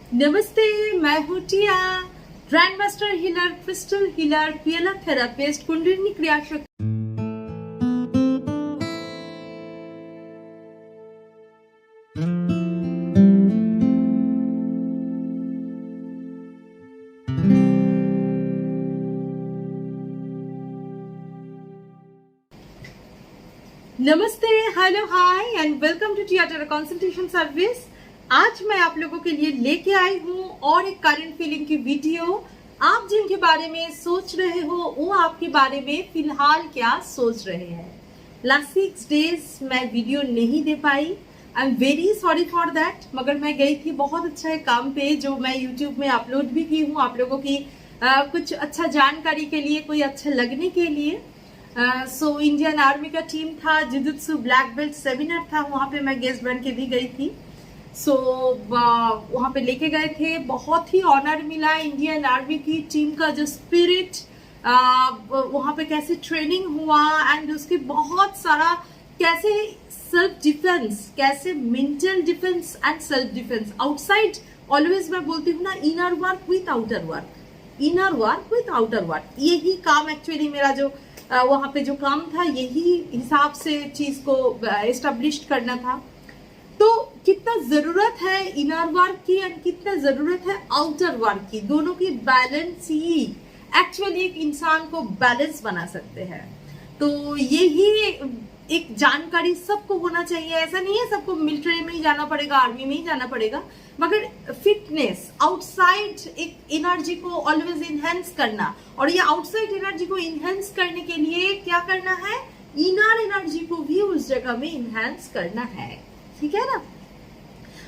नमस्ते, मैं हूँ Tia, grand master healer, crystal healer, PLR therapist, kundalini Kriyashakti. नमस्ते, hello, hi and welcome to Tia Terra consultation service. आज मैं आप लोगों के लिए लेके आई हूँ और एक करंट फीलिंग की वीडियो। आप जिनके बारे में सोच रहे हो वो आपके बारे में फिलहाल क्या सोच रहे हैं। लास्ट 6 डेज मैं वीडियो नहीं दे पाई, I am very sorry for that. मगर मैं गई थी बहुत अच्छा एक काम पे जो मैं यूट्यूब में अपलोड भी की हूँ आप लोगों की कुछ अच्छा जानकारी के लिए, कोई अच्छा लगने के लिए। सो इंडियन आर्मी का टीम था, जुजुत्सु ब्लैक बेल्ट सेमिनार था, वहाँ पे मैं गेस्ट बन के भी गई थी। सो वहाँ पे लेके गए थे, बहुत ही ऑनर मिला। इंडियन आर्मी की टीम का जो स्पिरिट, वहाँ पे कैसे ट्रेनिंग हुआ एंड उसके बहुत सारा कैसे सेल्फ डिफेंस, कैसे mental defence and self defence outside. Always मैं बोलती हूँ ना, inner work with outer work, inner work with outer work. यही काम एक्चुअली मेरा जो वहाँ पे जो काम था, यही हिसाब से चीज को एस्टेब्लिश करना था। तो कितना जरूरत है इनर वर्क की एंड कितना जरूरत है आउटर वर्क की, दोनों की बैलेंस ही एक्चुअली एक इंसान को बैलेंस बना सकते हैं। तो यही एक जानकारी सबको होना चाहिए। ऐसा नहीं है सबको मिलिट्री में ही जाना पड़ेगा, आर्मी में ही जाना पड़ेगा, मगर फिटनेस आउटसाइड एक एनर्जी को ऑलवेज इनहेंस करना, और ये आउटसाइड एनर्जी को इनहेंस करने के लिए क्या करना है, इनर एनर्जी को भी उस जगह में इनहेंस करना है। ठीक है ना।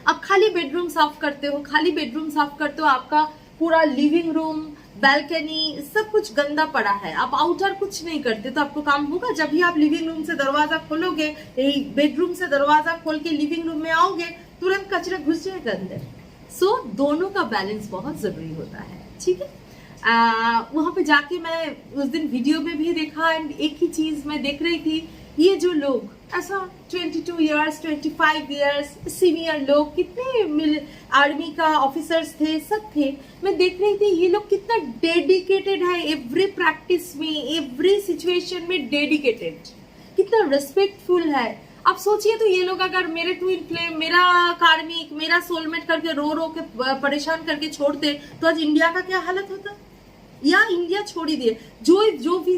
अब खाली बेडरूम साफ करते हो, खाली बेडरूम साफ करते हो, आपका पूरा लिविंग रूम, बैल्कनी सब कुछ गंदा पड़ा है, आप आउटर कुछ नहीं करते, तो आपको काम होगा? जब भी आप लिविंग रूम से दरवाजा खोलोगे, यही बेडरूम से दरवाजा खोल के लिविंग रूम में आओगे, तुरंत कचरा घुस जाएगा अंदर। सो दोनों का बैलेंस बहुत जरूरी होता है। ठीक है। वहां पे जाके मैं उस दिन वीडियो में भी देखा एंड एक ही चीज मैं देख रही थी, ये जो लोग ऐसा 22 इयर्स 25 इयर्स सीनियर लोग, कितने आर्मी का ऑफिसर्स थे, सब थे, मैं देख रही थी ये लोग कितना डेडिकेटेड है, एवरी प्रैक्टिस में, एवरी सिचुएशन में डेडिकेटेड, कितना रेस्पेक्टफुल है। आप सोचिए, तो ये लोग अगर मेरे ट्विन फ्लेम, मेरा कार्मिक, मेरा सोलमेट करके रो रो के परेशान करके छोड़ते, तो आज इंडिया का क्या हालत होता। या इंडिया छोड़ ही दिए, जो भी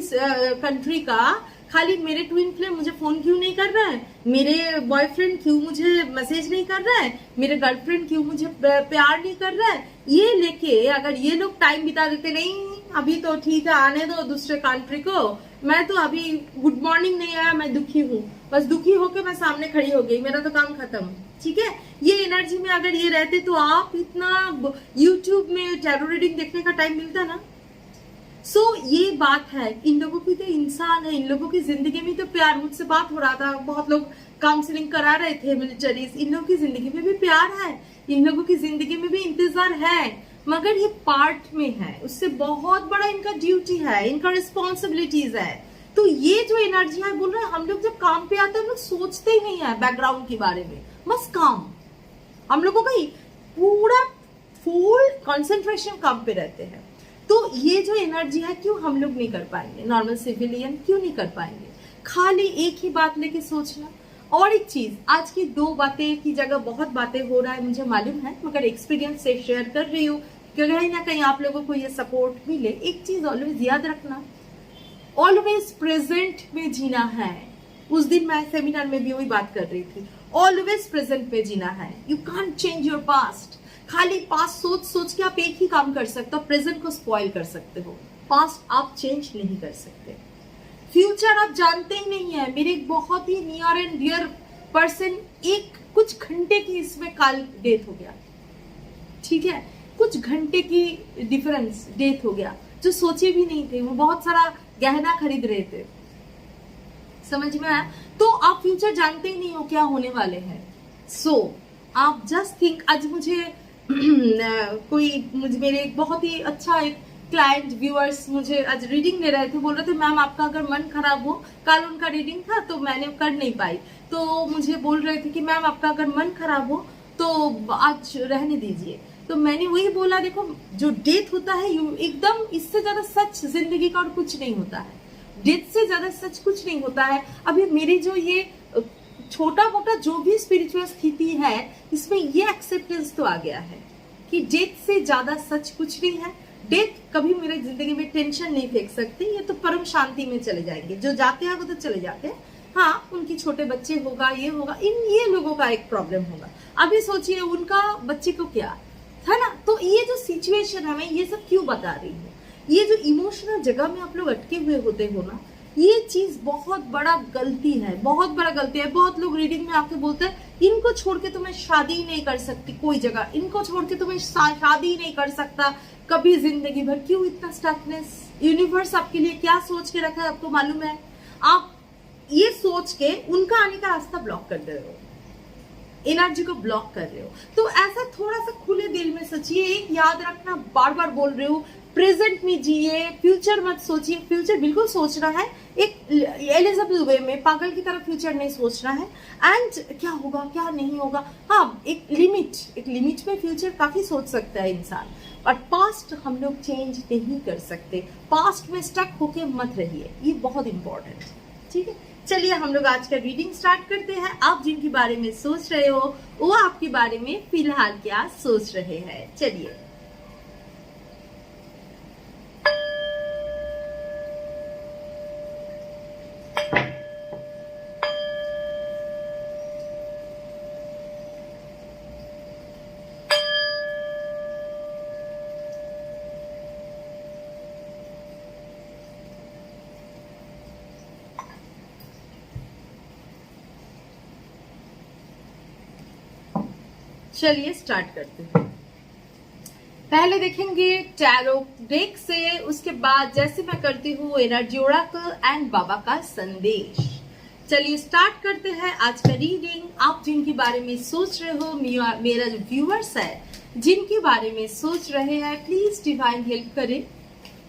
कंट्री का, खाली मेरे ट्विन फ्लेम मुझे फोन क्यों नहीं कर रहा है, मेरे बॉयफ्रेंड क्यों मुझे मैसेज नहीं कर रहा है, मेरे गर्लफ्रेंड क्यों मुझे प्यार नहीं कर रहा है, ये लेके अगर ये लोग टाइम बिता देते, नहीं अभी तो ठीक है, आने दो दूसरे कंट्री को, मैं तो अभी गुड मॉर्निंग नहीं आया, मैं दुखी हूँ, बस दुखी होके मैं सामने खड़ी हो गई, मेरा तो काम खत्म। ठीक है। ये एनर्जी में अगर ये रहते, तो आप इतना यूट्यूब में टैरो रीडिंग देखने का टाइम मिलता ना। सो ये बात है, इन लोगों की तो इंसान है, इन लोगों की जिंदगी में तो प्यार, मुझसे बात हो रहा था, बहुत लोग काउंसलिंग करा रहे थे मिलिटरीज, इन लोगों की जिंदगी में भी प्यार है, इन लोगों की जिंदगी में भी इंतजार है, मगर ये पार्ट में है, उससे बहुत बड़ा इनका ड्यूटी है, इनका रिस्पॉन्सिबिलिटीज है। तो ये जो एनर्जी है, बोल रहे हैं हम लोग जब काम पे आते हैं, हम लोग सोचते ही नहीं है बैकग्राउंड के बारे में, बस काम, हम लोगों का पूरा फुल कंसंट्रेशन काम पे रहते हैं। तो ये जो एनर्जी है, क्यों हम लोग नहीं कर पाएंगे, नॉर्मल सिविलियन क्यों नहीं कर पाएंगे, खाली एक ही बात लेके सोचना। और एक चीज, आज की 2 बातें की जगह बहुत बातें हो रहा है, मुझे मालूम है, मगर एक्सपीरियंस से शेयर कर रही हूँ कि कहीं ना कहीं आप लोगों को ये सपोर्ट मिले। एक चीज ऑलवेज याद रखना, ऑलवेज प्रेजेंट में जीना है। उस दिन मैं सेमिनार में भी वही बात कर रही थी, ऑलवेज प्रेजेंट में जीना है। You can't change your past. खाली पास्ट सोच सोच के आप एक ही काम कर सकते हो, प्रेजेंट को स्पॉइल कर सकते हो, पास्ट आप चेंज नहीं कर सकते। फ्यूचर आप जानते ही नहीं है। मेरे एक बहुत ही नियर एंड डियर पर्सन, एक कुछ घंटे की इसमें काल डेथ हो गया। ठीक है, कुछ घंटे की डिफरेंस डेथ हो गया, जो सोचे भी नहीं थे। वो बहुत सारा गहना खरीद रहे थे, समझ में आया। तो आप फ्यूचर जानते ही नहीं हो क्या होने वाले हैं। सो आप जस्ट थिंक, आज मुझे मुझे मेरे एक बहुत ही अच्छा एक क्लाइंट व्यूअर्स मुझे आज रीडिंग ले रहे थे, बोल रहे थे मैम आपका अगर मन खराब हो, कल उनका रीडिंग था तो मैंने कर नहीं पाई, तो मुझे बोल रहे थे कि मैम आपका अगर मन खराब हो तो आज रहने दीजिए। तो मैंने वही बोला, देखो जो डेथ होता है एकदम इससे ज्यादा सच जिंदगी का और कुछ नहीं होता है। डेथ से ज्यादा सच कुछ नहीं होता है। अभी मेरी जो ये छोटा मोटा जो भी स्पिरिचुअल स्थिति है, इसमें ये एक्सेप्टेंस तो आ गया है कि डेथ से ज्यादा सच कुछ नहीं है। डेथ कभी मेरे जिंदगी में टेंशन नहीं फेंक सकती। ये तो परम शांति में चले जाएंगे, जो जाते हैं वो तो चले जाते हैं। हाँ, उनकी छोटे बच्चे होगा, ये होगा, ये लोगों का एक प्रॉब्लम होगा। अभी सोचिए उनका बच्चे को क्या है ना। तो ये जो सिचुएशन है, मैं ये सब क्यों बता रही हूँ, ये जो इमोशनल जगह में आप लोग अटके हुए होते हो ना, ये चीज बहुत बड़ा गलती है, बहुत बड़ा गलती है। बहुत लोग रीडिंग में आके बोलते हैं इनको छोड़ के तो मैं शादी नहीं कर सकती, कोई जगह इनको छोड़ के तो मैं शादी नहीं कर सकता कभी जिंदगी भर। क्यों इतना स्टकनेस? यूनिवर्स आपके लिए क्या सोच के रखा है आपको मालूम है? आप ये सोच के उनका आने का रास्ता ब्लॉक कर दे रहे हो, एनर्जी को ब्लॉक कर रहे हो। तो ऐसा थोड़ा सा खुले दिल में सोचिए। याद रखना, बार बार बोल रही हूँ, प्रेजेंट में जिए, फ्यूचर मत सोचिए। फ्यूचर बिल्कुल सोचना है, एक एलिजिबल वे में, पागल की तरह फ्यूचर नहीं सोचना है। एंड क्या होगा क्या नहीं होगा, हाँ एक लिमिट में फ्यूचर काफी सोच सकता है इंसान, बट पास्ट हम लोग चेंज नहीं कर सकते। पास्ट में स्टक होके मत रहिए, ये बहुत इंपॉर्टेंट है। ठीक है, चलिए हम लोग आज का रीडिंग स्टार्ट करते हैं। आप जिनके बारे में सोच रहे हो वो आपके बारे में फिलहाल क्या सोच रहे हैं, चलिए। चलिए स्टार्ट करते हैं। पहले देखेंगे टैरो डेक से, उसके बाद जैसे मैं करती हूँ एनर्जी ओरेकल एंड बाबा का संदेश। चलिए स्टार्ट करते हैं आज का रीडिंग। आप जिनके बारे में सोच रहे हो, मेरा जो व्यूअर्स है जिनके बारे में सोच रहे हैं, प्लीज डिवाइन हेल्प करें,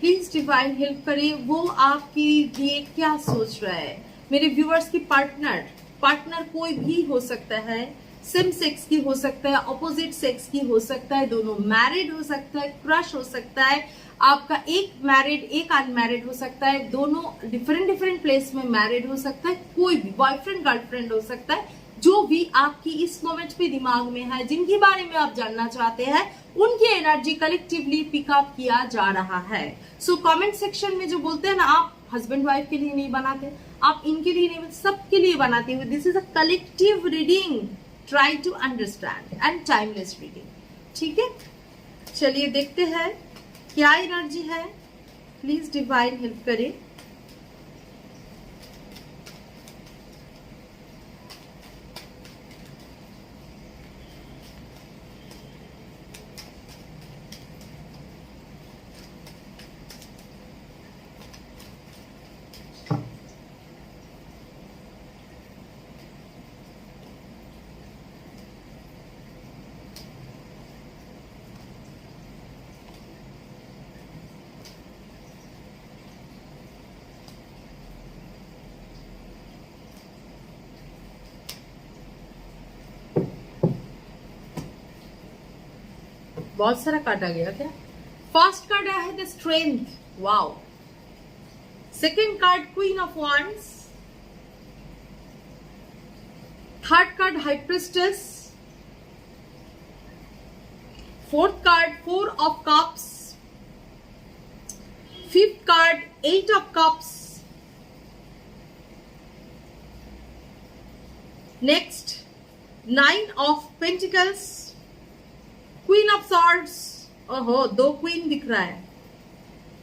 प्लीज डिवाइन हेल्प करें। वो आपके लिए क्या सोच रहा है? मेरे व्यूअर्स की पार्टनर कोई भी हो सकता है, सेम सेक्स की हो सकता है, ऑपोजिट सेक्स की हो सकता है, दोनों मैरिड हो सकता है, क्रश हो सकता है, आपका एक मैरिड एक अनमैरिड हो सकता है, दोनों डिफरेंट प्लेस में मैरिड हो सकता है, कोई भी बॉयफ्रेंड गर्लफ्रेंड हो सकता है। जो भी आपकी इस मोमेंट पे दिमाग में है, जिनके बारे में आप जानना चाहते हैं, उनकी एनर्जी कलेक्टिवली पिकअप किया जा रहा है। सो कमेंट सेक्शन में जो बोलते हैं ना, आप हस्बैंड वाइफ के लिए नहीं बनाते, आप इनके लिए नहीं, सबके लिए बनाते हुए, this is a collective reading. Try to understand and timeless reading. ठीक है, चलिए देखते हैं क्या एनर्जी है। प्लीज डिवाइन हेल्प करें। बहुत सारा कार्ड आ गया क्या? फर्स्ट कार्ड आया है the strength, wow. Second card queen of wands, third card high priestess, fourth card four of cups, fifth card eight of cups, next nine of pentacles, queen of swords, ओहो दो queen दिख रहा है,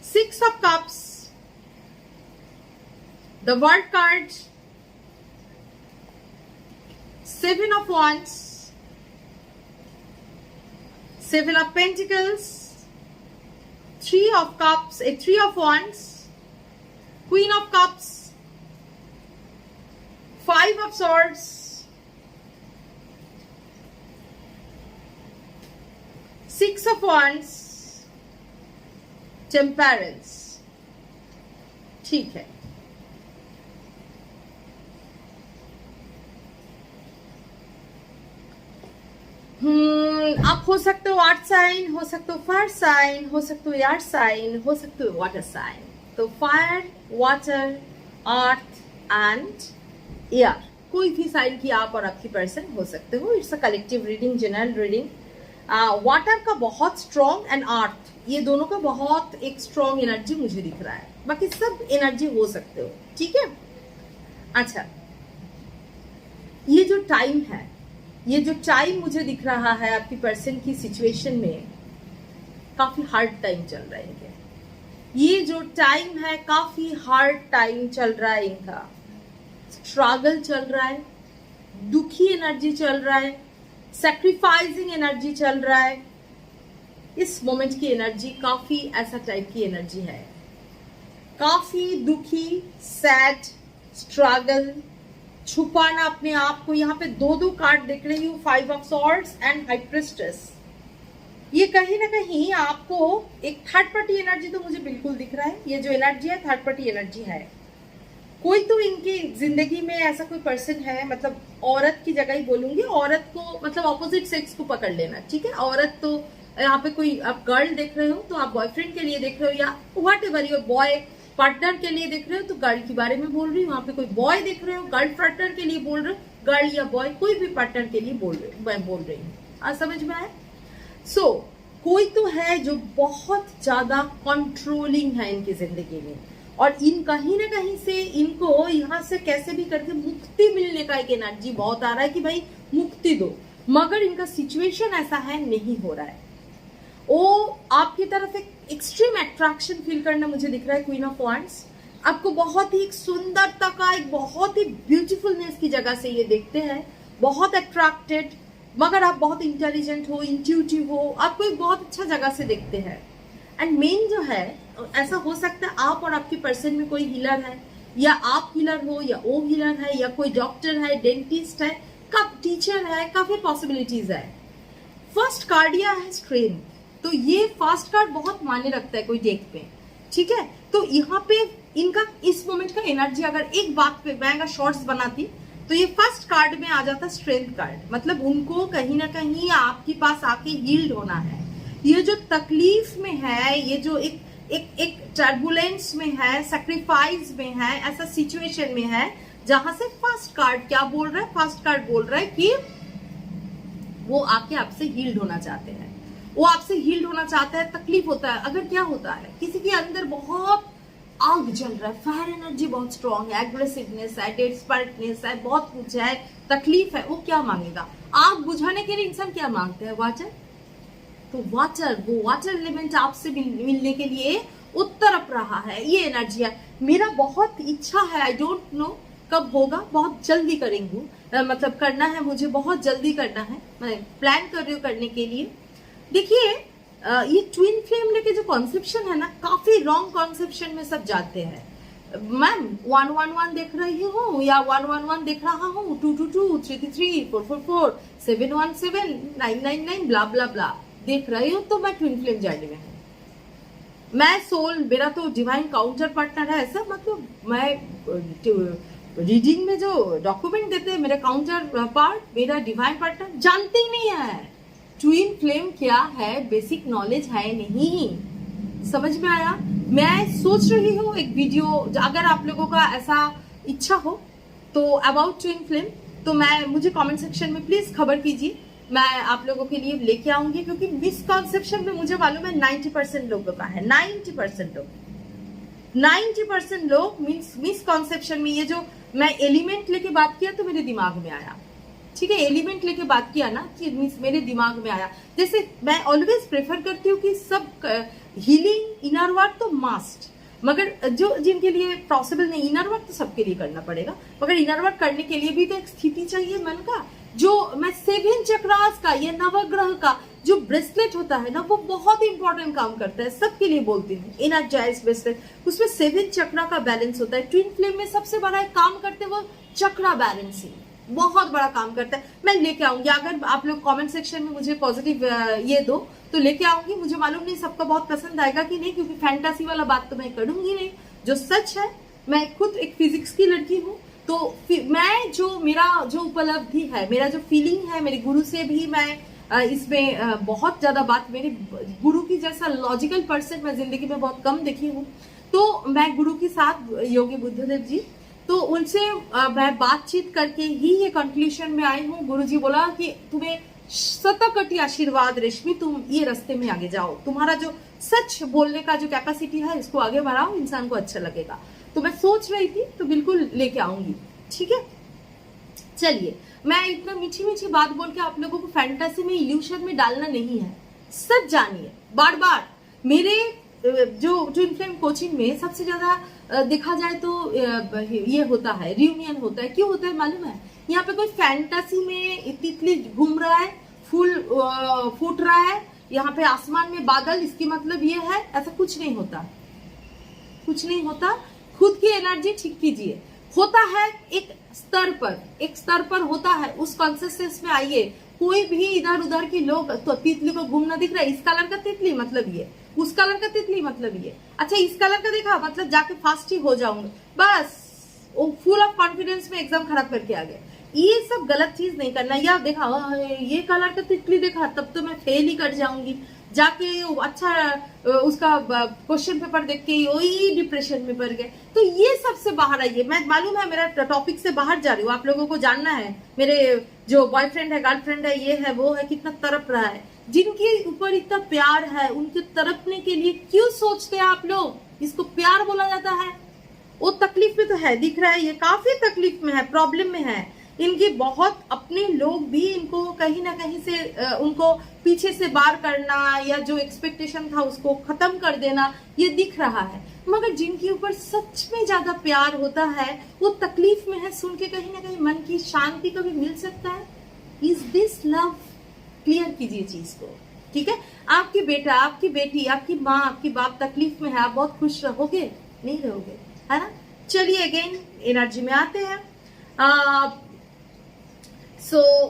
six of cups, the world card, seven of wands, seven of pentacles, three of cups, three of wands, queen of cups, five of swords, six of wands, temperance। ठीक है, आप हो सकते हो अर्थ साइन, हो सकते हो फायर साइन, हो सकते हो एयर साइन, हो सकते हो वाटर साइन। तो fire, water, earth and air, कोई भी साइन की आप और आपकी पर्सन हो सकते हो। It's a collective reading, general reading. Water का बहुत स्ट्रॉन्ग एंड अर्थ, ये दोनों का बहुत एक स्ट्रॉन्ग एनर्जी मुझे दिख रहा है, बाकी सब एनर्जी हो सकते हो, ठीक है। अच्छा, ये जो टाइम है, ये जो टाइम मुझे दिख रहा है आपकी पर्सन की सिचुएशन में, काफी हार्ड टाइम चल रहा है इनके। ये जो टाइम है काफी हार्ड टाइम चल रहा है इनका, स्ट्रगल चल रहा है, दुखी एनर्जी चल रहा है, सैक्रिफाइसिंग एनर्जी चल रहा है। इस मोमेंट की एनर्जी काफी ऐसा टाइप की एनर्जी है, काफी दुखी, सैड, स्ट्रगल, छुपाना अपने आप को। यहाँ पे दो कार्ड देख रही हूँ, 5 of swords and high priestess. ये कहीं ना कहीं आपको एक थर्ड पार्टी एनर्जी तो मुझे बिल्कुल दिख रहा है। ये जो एनर्जी है थर्ड पार्टी एनर्जी है। कोई तो इनकी जिंदगी में ऐसा कोई पर्सन है, मतलब औरत की जगह ही बोलूंगी, औरत को मतलब ऑपोजिट सेक्स को पकड़ लेना, ठीक है। औरत तो यहाँ पे कोई आप गर्ल देख रहे हो तो आप बॉयफ्रेंड के लिए देख रहे हो, या what ever your boy partner के लिए देख रहे हो तो गर्ल के बारे में बोल रही हूँ। वहां पे कोई बॉय देख रहे हो, गर्ल पार्टनर के लिए बोल रहे हो, गर्ल या बॉय कोई भी पार्टनर के लिए बोल रही हूँ। आज समझ में आया? सो कोई तो है जो बहुत ज्यादा कंट्रोलिंग है इनकी जिंदगी में, और इन कहीं ना कहीं से इनको यहाँ से कैसे भी करके मुक्ति मिलने का एक एनर्जी बहुत आ रहा है कि भाई मुक्ति दो, मगर इनका सिचुएशन ऐसा है, नहीं हो रहा है। वो आपकी तरफ एक एक्सट्रीम अट्रैक्शन फील करना मुझे दिख रहा है, क्वीन ऑफ वांड्स। आपको बहुत ही एक सुंदरता का, एक बहुत ही ब्यूटीफुलनेस की जगह से ये देखते हैं, बहुत अट्रैक्टेड, मगर आप बहुत इंटेलिजेंट हो, इंट्यूटिव हो, आपको एक बहुत अच्छा जगह से देखते हैं। एंड मेन जो है, ऐसा हो सकता है आप और आपकी पर्सन में कोई हीलर है, या आप हीलर हो, या वो हीलर है, या कोई डॉक्टर है, डेंटिस्ट है, टीचर है, काफी पॉसिबिलिटीज है। फर्स्ट कार्ड यह है स्ट्रेंथ, तो ये फर्स्ट कार्ड बहुत मायने रखता है कोई डेक पे, ठीक है। तो यहाँ पे इनका इस मोमेंट का एनर्जी, अगर एक बात पे मैं अगर शॉर्ट्स बनाती तो ये फर्स्ट कार्ड में आ जाता स्ट्रेंथ कार्ड। मतलब उनको कहीं ना कहीं आपके पास आके हील्ड होना है। ये जो तकलीफ में है, ये जो एक टर्बुलेंस में है, सैक्रिफाइस में है, ऐसा सिचुएशन में है जहां से फर्स्ट कार्ड क्या बोल रहा है, फर्स्ट कार्ड बोल रहा है कि वो आके आपसे हील्ड होना चाहते हैं, वो आपसे हील्ड होना चाहता है। तकलीफ होता है, अगर क्या होता है किसी के अंदर बहुत आग जल रहा है, फायर एनर्जी बहुत स्ट्रॉन्ग है, एग्रेसिवनेस है, डेस्परेटनेस है, बहुत कुछ है, तकलीफ है, वो क्या मांगेगा? आग बुझाने के लिए इंसान क्या मांगते हैं? वाटर। तो वाटर, वो वाटर एलिमेंट आपसे मिलने के लिए उत्तरप रहा है, ये एनर्जी है। मेरा बहुत इच्छा है, आई डोंट नो कब होगा, बहुत जल्दी करेंगे, मतलब करना है मुझे, बहुत जल्दी करना है, मैं प्लान कर रही हूँ करने के लिए। देखिए ये ट्विन फ्लेम लेके जो कॉन्सेप्शन है ना, काफी रॉन्ग कॉन्सेप्शन में सब जाते हैं। मैम 111 देख रही हूँ, या 111 देख रहा हूँ, 222, 333, 444, 717, 999, ब्ला ब्ला ब्ला देख रही हूँ, तो मैं ट्विन फ्लेम जर्नी में हूँ। मैं सोल, मेरा तो डिवाइन काउंटर पार्टनर है, ऐसा मतलब मैं रीडिंग में जो डॉक्यूमेंट देते हैं मेरे काउंटर पार्ट, मेरा डिवाइन पार्टनर जानते ही नहीं है ट्विन फ्लेम क्या है, बेसिक नॉलेज है नहीं। समझ में आया? मैं सोच रही हूँ एक वीडियो, अगर आप लोगों का ऐसा इच्छा हो तो अबाउट ट्विन फ्लेम, तो मुझे कमेंट सेक्शन में प्लीज खबर कीजिए, मैं आप लोगों के लिए लेके आऊंगी। क्योंकि मिसकॉन्सेप्शन में मुझे मालूम है 90% लोगों का है, 90% लोग मिसकॉन्सेप्शन में। ये जो मैं एलिमेंट लेके बात किया तो मेरे दिमाग में आया, ठीक है, एलिमेंट लेके बात किया ना कि मेरे दिमाग में आया। जैसे मैं ऑलवेज प्रेफर करती हूँ कि सब हीलिंग, इनर वर्क तो मस्ट, मगर जो जिनके लिए पॉसिबल नहीं, इनर वर्क तो सबके लिए करना पड़ेगा, मगर इनर वर्क करने के लिए भी तो एक स्थिति चाहिए मन का। जो मैं 7 चक्रास का या नवग्रह का जो ब्रेसलेट होता है ना, वो बहुत इंपॉर्टेंट काम करता है, सबके लिए बोलती हूँ, एनर्जाइज ब्रेसलेट, उसमें 7 चक्रा का बैलेंस होता है। ट्विन फ्लेम में सबसे बड़ा एक काम करते हैं वो चक्रा बैलेंसिंग, बहुत बड़ा काम करता है। मैं लेके आऊंगी, अगर आप लोग कमेंट सेक्शन में मुझे पॉजिटिव ये दो तो लेके आऊंगी। मुझे मालूम नहीं सबका बहुत पसंद आएगा कि नहीं, क्योंकि फैंटासी वाला बात तो मैं करूंगी नहीं, जो सच है। मैं खुद एक फिजिक्स की लड़की हूँ, तो मैं जो मेरा जो उपलब्धि है, मेरा जो फीलिंग है, मेरे गुरु से भी मैं इसमें बहुत ज्यादा बात, मेरे गुरु की जैसा लॉजिकल पर्सन मैं जिंदगी में बहुत कम देखी हूँ। तो मैं गुरु के साथ योगी बुद्धदेव जी, तो उनसे मैं बातचीत करके ही ये कंक्लूजन में आई हूँ। गुरु जी बोला कि तुम्हें शतकोटि आशीर्वाद रेशमी, तुम ये रास्ते में आगे जाओ, तुम्हारा जो सच बोलने का जो कैपेसिटी है इसको आगे बढ़ाओ, इंसान को अच्छा लगेगा। तो मैं सोच रही थी तो बिल्कुल लेके आऊंगी, ठीक है। चलिए, मैं इतना मीठी मीठी बात बोल के आप लोगों को फैंटेसी में, इल्यूशन में डालना नहीं है। सच जानिए, बार बार मेरे जो ट्विन फ्लेम कोचिंग में सबसे ज्यादा देखा जाए तो ये होता है, रियूनियन होता है। क्यों होता है मालूम है? यहाँ पे कोई फैंटेसी में तितली घूम रहा है, फूल फूट रहा है, यहाँ पे आसमान में बादल, इसकी मतलब ये है, ऐसा कुछ नहीं होता, कुछ नहीं होता। खुद की एनर्जी ठीक कीजिए। होता है एक स्तर पर, एक स्तर पर होता है, उस कॉन्सियसनेस में आइए। कोई भी इधर उधर के लोग, तो तितली को घूमना दिख रहा है, इस कलर का तितली मतलब ये, उस कलर का तितली मतलब ये, अच्छा इस कलर का देखा मतलब जाके फास्ट ही हो जाऊंगा, बस वो फुल ऑफ कॉन्फिडेंस में एग्जाम खराब करके आ गए। ये सब गलत चीज नहीं करना। या देखा ये कलर का तितली देखा तब तो मैं फेल ही कर जाऊंगी, जाके अच्छा उसका क्वेश्चन पेपर देख के वही डिप्रेशन में पड़ गए। तो ये सबसे बाहर आइए। मैं मालूम है मेरा टॉपिक से बाहर जा रही हूँ, आप लोगों को जानना है मेरे जो बॉयफ्रेंड है, गर्लफ्रेंड है, ये है वो है, कितना तड़प रहा है, जिनके ऊपर इतना प्यार है, उनके तड़पने के लिए क्यों सोचते हैं आप लोग? इसको प्यार बोला जाता है। वो तकलीफ में तो है, दिख रहा है, ये काफी तकलीफ में है, प्रॉब्लम में है। इनके बहुत अपने लोग भी इनको कहीं ना कहीं से उनको पीछे से बार करना या जो एक्सपेक्टेशन था उसको खत्म कर देना, ये दिख रहा है। मगर जिनके ऊपर सच में ज्यादा प्यार होता है वो तकलीफ में है, सुन के कहीं ना कहीं मन की शांति कभी मिल सकता है। Is this love? क्लियर कीजिए चीज को, ठीक है। आपकी बेटा, आपकी बेटी, आपकी माँ, आपकी बाप तकलीफ में है, आप बहुत खुश रहोगे? नहीं रहोगे, है ना। चलिए अगेन एनर्जी में आते हैं।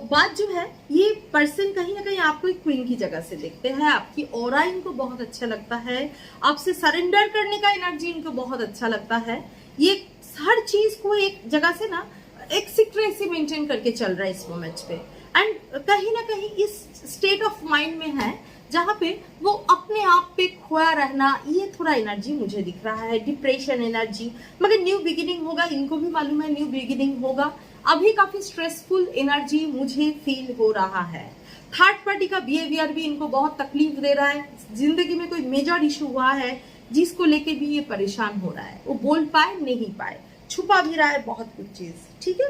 बात जो है, ये पर्सन कहीं ना कहीं आपको एक क्वीन की जगह से देखते हैं, आपकी ऑरा इनको बहुत अच्छा लगता है, आपसे सरेंडर करने का एनर्जी इनको बहुत अच्छा लगता है। ये हर चीज को एक जगह से ना एक सीक्रेसी मेंटेन करके चल रहा है इस मोमेंट पे, एंड कहीं ना कहीं इस स्टेट ऑफ माइंड में है जहाँ पे वो अपने आप पे खोया रहना, ये थोड़ा एनर्जी मुझे दिख रहा है, डिप्रेशन एनर्जी। मगर न्यू बिगिनिंग होगा, इनको भी मालूम है न्यू बिगिनिंग होगा। अभी काफी स्ट्रेसफुल एनर्जी मुझे फील हो रहा है। थर्ड पार्टी का बिहेवियर भी इनको बहुत तकलीफ दे रहा है। जिंदगी में कोई मेजर इशू हुआ है जिसको लेके भी ये परेशान हो रहा है, वो बोल पाए नहीं पाए, छुपा भी रहा है बहुत कुछ चीज, ठीक है।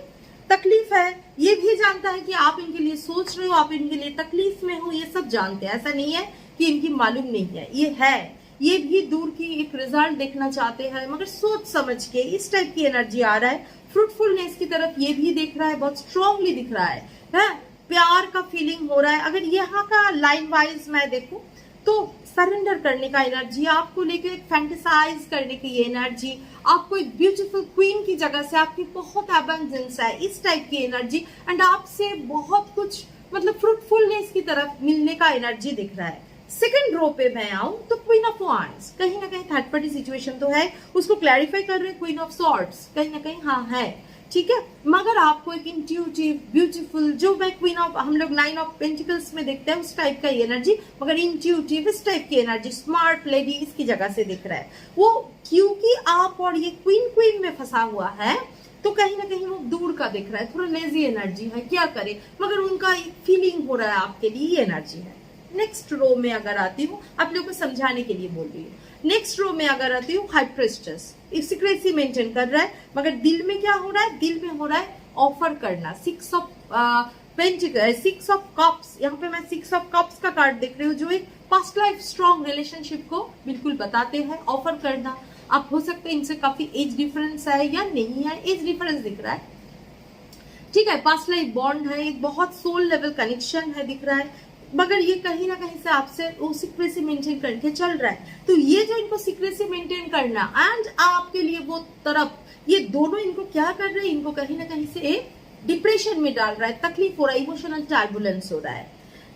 तकलीफ है, ये भी जानता है कि आप इनके लिए सोच रहे हो, आप इनके लिए तकलीफ में हो, ये सब जानते हैं। ऐसा नहीं है कि इनकी मालूम नहीं है, ये है। ये भी दूर की एक रिजल्ट देखना चाहते हैं, मगर सोच समझ के इस टाइप की एनर्जी आ रहा है। फ्रूटफुलनेस की तरफ ये भी देख रहा है, बहुत स्ट्रांगली दिख रहा है, प्यार का फीलिंग हो रहा है। अगर यहाँ का लाइन वाइज मैं देखूं तो सरेंडर करने का एनर्जी, आपको लेके फैंटेसाइज करने की ये एनर्जी, आपको एक ब्यूटीफुल क्वीन की जगह से आपकी बहुत एबंडेंस है, इस टाइप की एनर्जी, एंड आपसे बहुत कुछ मतलब फ्रूटफुलनेस की तरफ मिलने का एनर्जी दिख रहा है। सेकंड रो पे मैं आऊं तो क्वीन ऑफ वांड्स, कहीं ना कहीं थर्ड पार्टी सिचुएशन तो है, उसको क्लैरिफाई कर रहे हैं। क्वीन ऑफ सॉर्ड्स कहीं ना कहीं हाँ है, ठीक है। मगर आपको एक इंट्यूटिव ब्यूटीफुल, जो मैं क्वीन ऑफ, हम लोग 9 ऑफ पेंटिकल्स में देखते हैं उस टाइप का एनर्जी, मगर इंट्यूटिव इस टाइप की एनर्जी, स्मार्ट लेडी इसकी जगह से दिख रहा है वो। क्योंकि आप और ये क्वीन में फंसा हुआ है तो कहीं ना कहीं वो दूर का दिख रहा है, थोड़ा लेजी एनर्जी है, क्या करे, मगर उनका फीलिंग हो रहा है आपके लिए, ये एनर्जी है। नेक्स्ट रो में अगर आती हूँ, आप लोगों को समझाने के लिए बोल रही हूँ। नेक्स्ट रो में अगर आती हूँ, हाई प्रिस्टेस सीक्रेसी मेंटेन कर रहा है, मगर दिल में क्या हो रहा है? दिल में हो रहा है ऑफर करना। 6 ऑफ पेंटिकल, 6 ऑफ कप्स, यहाँ पे मैं 6 ऑफ कप्स का कार्ड देख रही हूँ, जो एक पास्ट लाइफ स्ट्रॉन्ग रिलेशनशिप को बिल्कुल बताते हैं। ऑफर करना, आप हो सकते हैं इनसे काफी एज डिफरेंस है या नहीं है, एज डिफरेंस दिख रहा है, ठीक है। पास्ट लाइफ बॉन्ड है, एक बहुत सोल लेवल कनेक्शन है दिख रहा है, मगर ये कहीं ना कहीं से आपसे वो सिक्रेसी मेंटेन करके चल रहा है। तो ये जो इनको सिक्रेसी मेंटेन करना एंड आपके लिए वो तरफ, ये दोनों इनको क्या कर रहे हैं? इनको कहीं ना कहीं से एक डिप्रेशन में डाल रहा है, तकलीफ हो रहा है, इमोशनल टर्बुलेंस हो रहा है।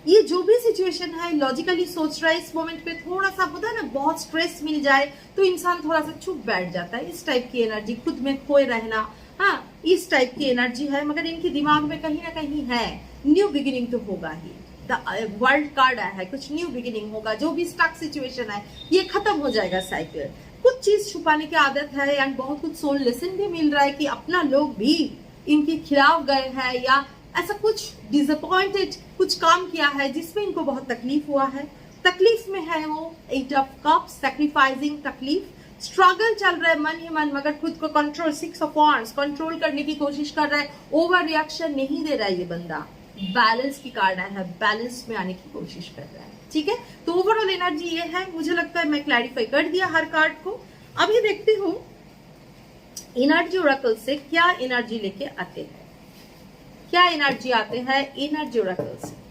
ये जो भी सिचुएशन है लॉजिकली सोच रहा है, इस मोमेंट पे थोड़ा सा होता है ना, बहुत स्ट्रेस मिल जाए तो इंसान थोड़ा सा चुप बैठ जाता है, इस टाइप की एनर्जी, खुद में खोए रहना, हाँ इस टाइप की एनर्जी है। मगर इनके दिमाग में कहीं ना कहीं है न्यू बिगिनिंग तो होगा ही, वर्ल्ड कार्ड आया है, कुछ न्यू बिगिनिंग होगा, जो भी स्टक सिचुएशन है ये खत्म हो जाएगा साइकिल। कुछ चीज छुपाने की आदत है एंड बहुत कुछ सोल लेसन भी मिल रहा है कि अपना लोग भी इनके खिलाफ गए हैं या ऐसा कुछ डिसअपॉइंटेड कुछ काम किया है जिसमें इनको बहुत तकलीफ हुआ है। तकलीफ में है वो, 8 ऑफ कप्स, सैक्रिफाइसिंग तकलीफ, स्ट्रगल चल रहा है मन ही मन, मगर खुद को कंट्रोल, 6 ऑफ वांड्स, कंट्रोल करने की कोशिश कर रहा है, ओवर रिएक्शन नहीं दे रहा है ये बंदा। बैलेंस की कार्ड आया है, बैलेंस में आने की कोशिश कर रहा है। ठीक है, तो ओवरऑल एनर्जी ये है। मुझे लगता है मैं क्लैरिफाई कर दिया हर कार्ड को। अभी देखती हूँ एनर्जी ओरेकल से क्या एनर्जी लेके आते हैं, क्या एनर्जी आते हैं एनर्जी ओरेकल से।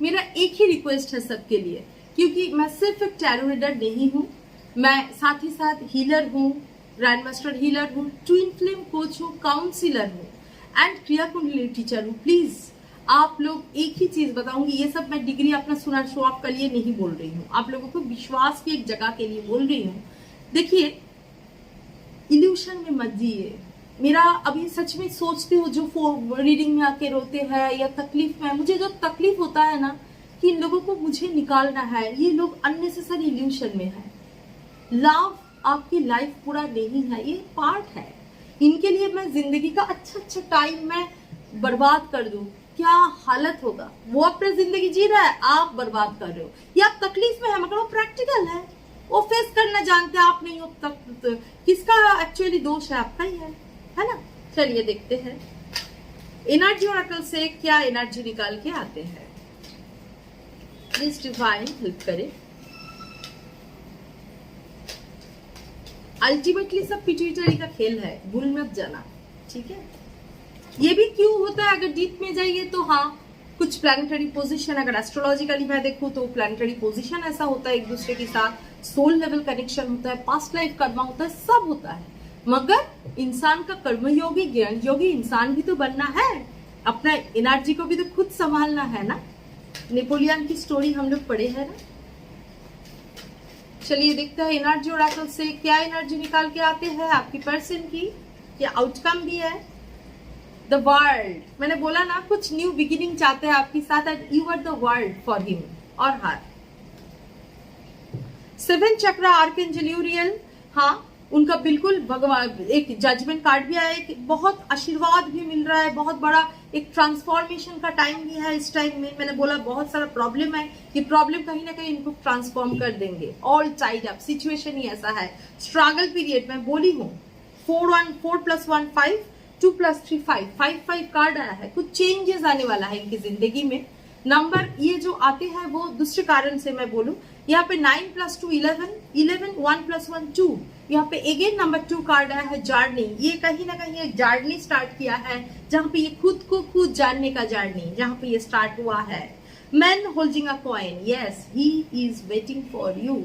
मेरा एक ही रिक्वेस्ट है सबके लिए, क्योंकि मैं सिर्फ एक टैरो रीडर नहीं हूं, मैं साथ ही साथ हीलर हूं, ग्रैंड मास्टर हीलर हूं, ट्विन फ्लेम कोच हूं, काउंसिलर हूं एंड क्रिया कुंडली टीचर हूं। प्लीज आप लोग एक ही चीज बताऊंगी, ये सब मैं डिग्री अपना सुना शो ऑफ के लिए नहीं बोल रही हूँ, आप लोगों को विश्वास की एक जगह के लिए बोल रही हूँ। देखिए, इल्यूशन में मत जिए। मेरा अभी सच में सोचती हूँ जो रीडिंग में आके रोते हैं या तकलीफ में, मुझे जो तकलीफ होता है ना कि इन लोगों को मुझे निकालना है, ये लोग अननेसेसरी इल्यूशन में है। लव आपकी लाइफ पूरा नहीं है, ये पार्ट है। इनके लिए मैं जिंदगी का अच्छा टाइम मैं बर्बाद कर दूं, क्या हालत होगा। वो अपनी जिंदगी जी रहा है, आप बर्बाद कर रहे हो, या आप तकलीफ में है मगर वो प्रैक्टिकल है, वो फेस करना जानते हैं, आप नहीं हो तक तो किसका एक्चुअली दोष है, आपका ही है ना। चलिए देखते हैं एनर्जी ओरेकल से क्या एनर्जी निकाल के आते हैं। प्लीज डिवाइन हेल्प करे। अल्टीमेटली सब पिट्यूटरी का खेल है, भूल मत जाना। ठीक है, ये भी क्यों होता है अगर डीप में जाइए तो हाँ, कुछ प्लैनेटरी पोजीशन, अगर एस्ट्रोलॉजिकली मैं देखूं तो प्लैनेटरी पोजीशन ऐसा होता है, एक दूसरे के साथ सोल लेवल कनेक्शन होता है, पास्ट लाइफ कर्मा होता है, सब होता है। मगर इंसान का कर्मयोगी ज्ञान योगी इंसान भी तो बनना है, अपना एनर्जी को भी तो खुद संभालना है ना। नेपोलियन की स्टोरी हम लोग पढ़े हैं ना। चलिए देखते हैं एनर्जी ओरेकल से क्या एनर्जी निकाल के आते हैं आपकी पर्सन की, क्या आउटकम भी है। द वर्ल्ड, मैंने बोला ना कुछ न्यू बिगिनिंग चाहते हैं आपके साथ and you are the world for him और हर। 7 चक्रा आर्कएंजल यूरियल, हाँ उनका बिल्कुल भगवान, एक जजमेंट कार्ड भी आया, एक बहुत आशीर्वाद भी मिल रहा है, बहुत बड़ा एक ट्रांसफॉर्मेशन का टाइम भी है इस टाइम में। मैंने बोला बहुत सारा प्रॉब्लम है, ये प्रॉब्लम कहीं ना कहीं इनको ट्रांसफॉर्म कर देंगे। ऑल टाइड अप सिचुएशन ही ऐसा है, स्ट्रगल पीरियड में बोली हूँ। 4 + 1 5, 2 + 3 5, 5 कार्ड आया है, कुछ चेंजेस आने वाला है इनकी जिंदगी में। नंबर ये जो आते हैं वो दूसरे कारण से मैं बोलूं, यहाँ पे 9 + 2 11, 11 1 + 1 2, यहाँ पे अगेन नंबर 2 कार्ड आया है, जर्नी। ये कहीं ना कहीं एक जर्नी स्टार्ट किया है, जहाँ पे ये खुद को खुद जानने का जर्नी, जहाँ पे ये स्टार्ट हुआ है। Man holding a coin, yes he is waiting for you,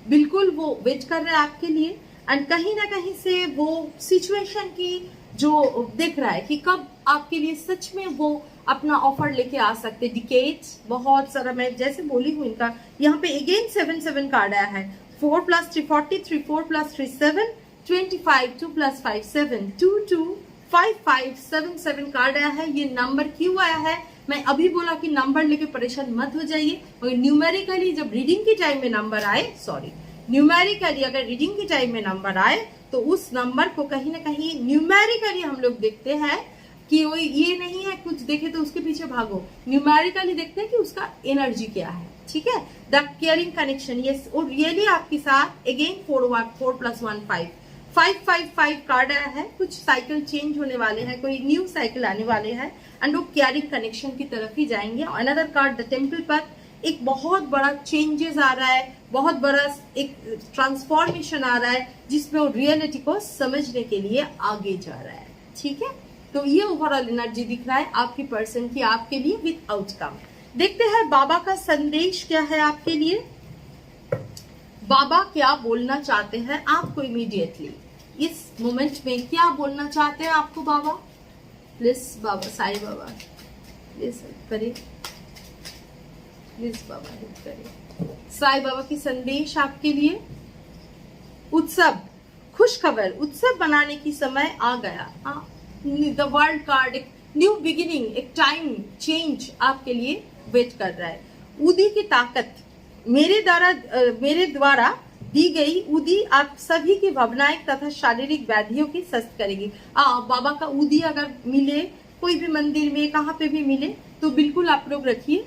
बिल्कुल वो वेट कर रहा है आपके लिए। एंड कहीं ना कहीं से वो सिचुएशन की जो देख रहा है कि कब आपके लिए सच में वो अपना ऑफर लेके आ सकते। डिकेट्स बहुत सारा, मैं जैसे बोली हूँ इनका, यहाँ पे अगेन 7 कार्ड आया है। 4 + 3 43, 4 + 3 7, 25, 2 + 5 7, 2 2 5 5 7 7 कार्ड आया है। ये नंबर क्यों आया है, मैं अभी बोला कि नंबर लेके परेशान मत हो जाइए, मगर न्यूमेरिकली जब रीडिंग के टाइम में नंबर आए, न्यूमेरिकली अगर रीडिंग के टाइम में नंबर आए तो उस नंबर को कहीं ना कहीं न्यूमेरिकली हम लोग देखते हैं कि वो ये नहीं है कुछ देखे तो उसके पीछे भागो, न्यूमेरिकली देखते हैं कि उसका एनर्जी क्या है। ठीक है, द केयरिंग कनेक्शन, यस वो रियली आपके साथ। अगेन 4 + 1 5, 5 5 5 कार्ड आया है, कुछ साइकिल चेंज होने वाले हैं, कोई न्यू साइकिल आने वाले हैं एंड वो केयरिंग कनेक्शन की तरफ ही जाएंगे। अनदर कार्ड द टेम्पल पर, एक बहुत बड़ा चेंजेस आ रहा है, बहुत बड़ा एक ट्रांसफॉर्मेशन आ रहा है, जिसमें वो रियलिटी को समझने के लिए आगे जा रहा है। ठीक है, तो ये ओवरऑल एनर्जी दिख रहा है आपकी पर्सन की आपके लिए विद आउटकम। देखते हैं बाबा का संदेश क्या है आपके लिए, बाबा क्या बोलना चाहते हैं आपको इमीडिएटली इस मोमेंट में, क्या बोलना चाहते हैं आपको Baba. Please Baba, Sai Baba please help करिए, प्लीज बाबा हेल्प करिए। साईं बाबा की संदेश आपके लिए, उत्सव, खुश खबर, उत्सव बनाने की समय आ गया। हाँ, the world card, new beginning, एक टाइम चेंज आपके लिए वेट कर रहा है। उदी की ताकत मेरे द्वारा दी गई उदी आप सभी की भावनाएं तथा शारीरिक व्याधियों की स्वस्थ करेगी। बाबा का उदी अगर मिले कोई भी मंदिर में, कहाँ पे भी मिले, तो बिल्कुल आप लोग रखिए।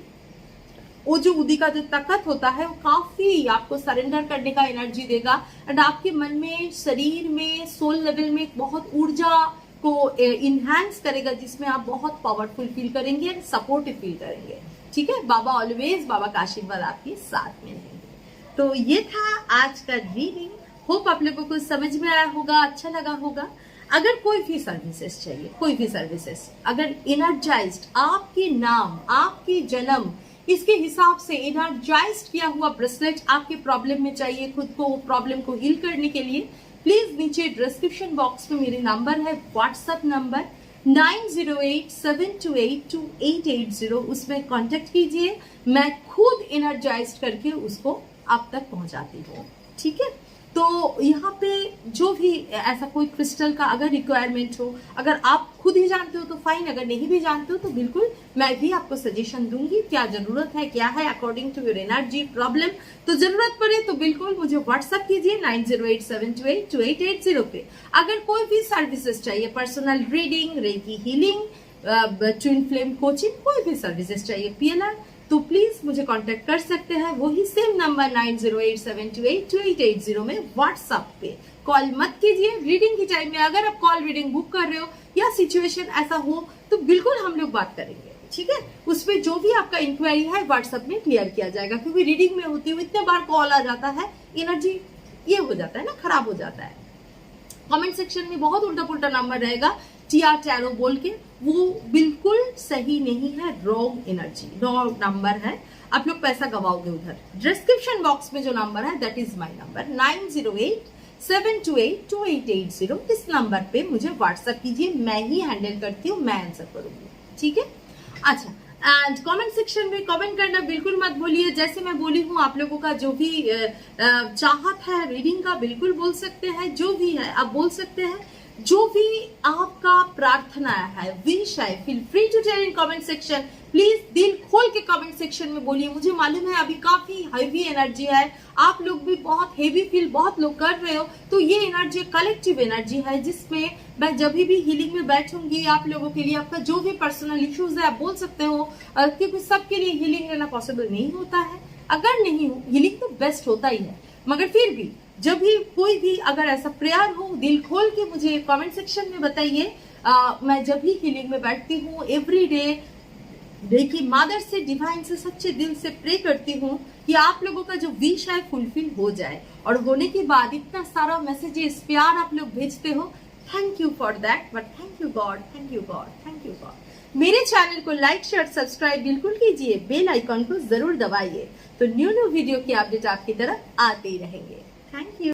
वो जो उदी का जो ताकत होता है वो काफी आपको सरेंडर करने का एनर्जी देगा एंड आपके मन में, शरीर में, सोल लेवल में बहुत ऊर्जा को इनहैंस करेगा, जिसमें आप बहुत पावरफुल फील करेंगे एंड सपोर्टिव फील करेंगे। ठीक है, बाबा ऑलवेज, बाबा का आशीर्वाद आपके साथ में रहेंगे। तो ये था आज का रीडिंग। होप आप लोगों को समझ में आया होगा, अच्छा लगा होगा। अगर कोई भी सर्विसेज चाहिए, कोई भी सर्विसेज, अगर एनर्जाइज्ड आपके नाम, आपके जन्म, इसके हिसाब से एनर्जाइज्ड किया हुआ ब्रेसलेट आपके प्रॉब्लम में चाहिए, खुद को प्रॉब्लम को हील करने के लिए, प्लीज नीचे डिस्क्रिप्शन बॉक्स में मेरे नंबर है, व्हाट्सएप नंबर 9087282880, उसमें कांटेक्ट कीजिए। मैं खुद एनर्जाइज करके उसको आप तक पहुंचाती हूँ। ठीक है, तो यहाँ पे जो भी ऐसा कोई क्रिस्टल का अगर रिक्वायरमेंट हो, अगर आप खुद ही जानते हो तो फाइन, अगर नहीं भी जानते हो तो बिल्कुल मैं भी आपको सजेशन दूंगी क्या जरूरत है, क्या है according to your energy problem. तो जरूरत पड़े तो बिल्कुल मुझे व्हाट्सएप कीजिए 9087282880 पे। अगर कोई भी सर्विसेज चाहिए, personal reading, recce healing, twin flame coaching, कोई भी सर्विसेज चाहिए, PLR, तो प्लीज मुझे कांटेक्ट कर सकते हैं। वही सेम नंबर 9087282880 में व्हाट्सएप पे। कॉल मत कीजिए रीडिंग की टाइम में। अगर आप कॉल रीडिंग बुक कर रहे हो या सिचुएशन ऐसा हो तो बिल्कुल हम लोग बात करेंगे। ठीक है, उसमें जो भी आपका इंक्वायरी है व्हाट्सएप में क्लियर किया जाएगा, क्योंकि रीडिंग में होती हुई इतने बार कॉल आ जाता है, एनर्जी ये हो जाता है ना, खराब हो जाता है। कमेंट सेक्शन में बहुत उल्टा पुल्टा नंबर रहेगा TR टैरो बोल के, वो बिल्कुल सही नहीं है, रॉन्ग एनर्जी, रॉन्ग नंबर है, आप लोग पैसा गवाओगे उधर। डिस्क्रिप्शन बॉक्स में जो नंबर है दैट इज माय नंबर 9087282880। इस नंबर पे मुझे व्हाट्सएप कीजिए, मैं ही हैंडल करती हूँ, मैं आंसर करूंगी। ठीक है, अच्छा, एंड कमेंट सेक्शन में कमेंट करना बिल्कुल मत भूलिए। जैसे मैं बोली हूँ, आप लोगों का जो भी चाहत है रीडिंग का बिल्कुल बोल सकते हैं, जो भी है आप बोल सकते हैं, जो भी आपका प्रार्थना है, विश है, feel free to tell in comment section. Please दिल खोल के कमेंट सेक्शन में बोलिए। मुझे मालूम है अभी काफी हैवी एनर्जी है, आप लोग भी बहुत हेवी फील बहुत लोग कर रहे हो, तो ये एनर्जी कलेक्टिव एनर्जी है, जिसमें मैं जब भी हीलिंग में बैठूंगी आप लोगों के लिए, आपका जो भी पर्सनल इश्यूज है आप बोल सकते हो, क्योंकि सबके लिए हीलिंग लेना पॉसिबल नहीं होता है। अगर नहीं, हीलिंग तो बेस्ट होता ही है, मगर फिर भी जब भी कोई भी अगर ऐसा प्रेयर हो, दिल खोल के मुझे कमेंट सेक्शन में बताइए। मैं जब भी हीलिंग में बैठती हूँ एवरी डे, देखिए मदर से, डिवाइन से सच्चे दिल से प्रे करती हूँ कि आप लोगों का जो विश है फुलफिल हो जाए। और होने के बाद इतना सारा मैसेजेस, प्यार आप लोग भेजते हो, thank you for that, but thank you God, thank you God, thank you God. मेरे चैनल को लाइक, शेयर, सब्सक्राइब बिल्कुल कीजिए, बेल आइकॉन को जरूर दबाइए, तो न्यू वीडियो की अपडेट आपकी तरफ आते ही रहेंगे। Thank you.